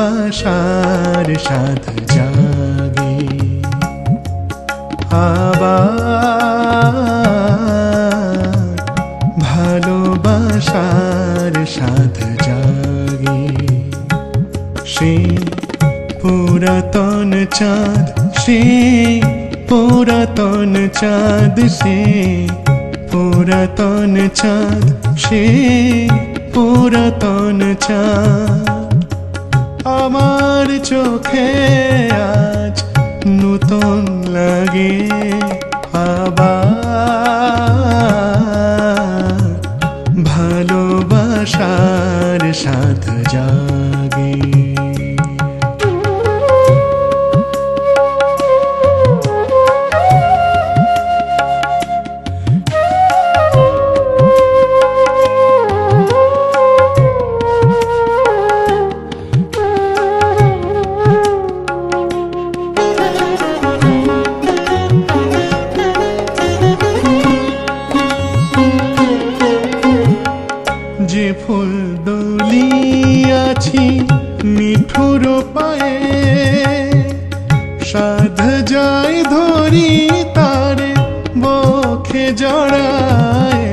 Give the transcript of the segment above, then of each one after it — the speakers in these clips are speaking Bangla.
ভালোবাসার সাথ জাগে আবার ভালোবাসার সাথ জাগে সে পুরাতন চাঁদ সে পুরাতন চাঁদ সে পুরাতন চাঁদ সে পুরাতন চাঁদ আমার চোখে আজ নূতন লাগে আবার ভালোবাসার সাথ জাগে যে ফুল দলিয়াছি মিঠুর পায়ে সাধ যাই ধরি তারে বক্ষে জড়ায়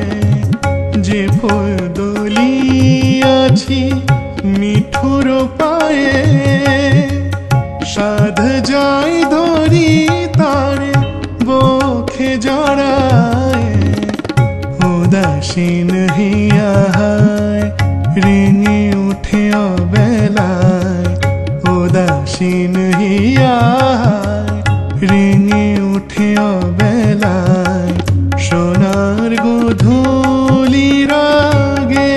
যে ফুল দলিয়াছি মিঠুর পায়ে সাধ যাই ধরি তারে বক্ষে জড়ায় উদাসীন হিয়ায় রেঙে উঠে অবেলায় উদাসীন হিয়ায় রেঙে উঠে অবেলায় সোনার গোধূলি রাগে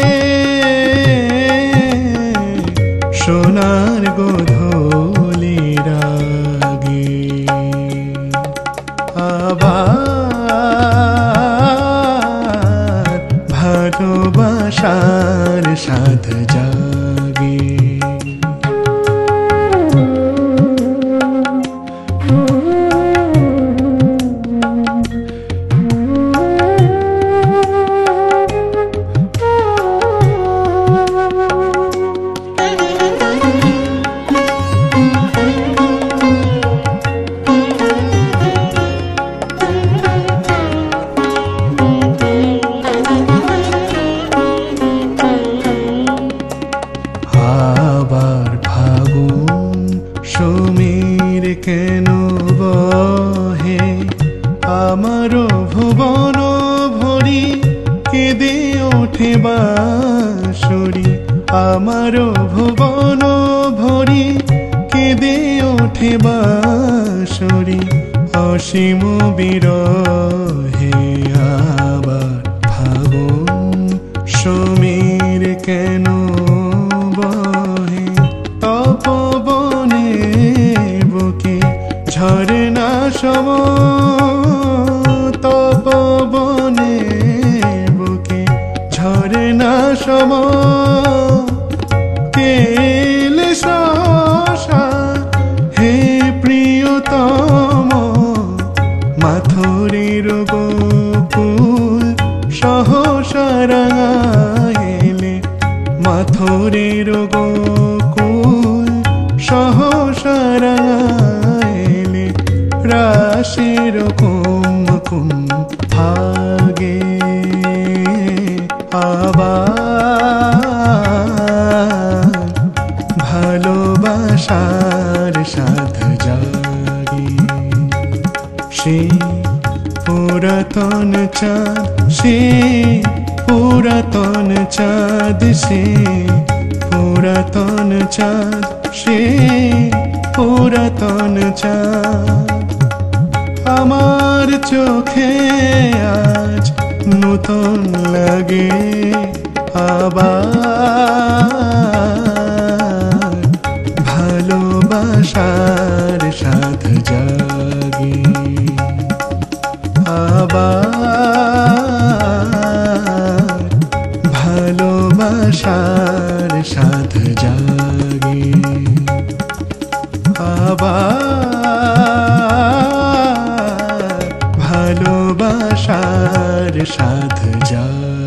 সোনার গোধূলি রাগে আবার ভালোবাসার সাথ জাগে আবার ফাগুন সমীর কেন বহে আমারও ভুবন ভরি কেঁদে ওঠে বাঁশরি আমারও ভুবন ভরি কেঁদে ওঠে বাঁশরি অসীম বিরহে আবার ফাগুন সমীর কেন বহে তপবনে বুকে ঝরনা সম তপবনে বুকে ঝরনা সম কেলে সহসা হে প্রিয়তম মাথুরীর গোকুল সহসা রাঙাইলে মাথুরীর গোকুল সহসা রাঙাইলে রাশের কুমকুম ভাগে আবার ভালোবাসার সাথ জাগে সে পুরাতন চাঁদ সে পুরাতন চাঁদ সে পুরাতন চাঁদ সে পুরাতন চাঁদ আমার চোখে আজ নূতন লাগে আবার ভালোবাসার সাথ জাগে আবার ভালোবাসার সাথ জাগে আবার ভালোবাসার সাথ জাগে।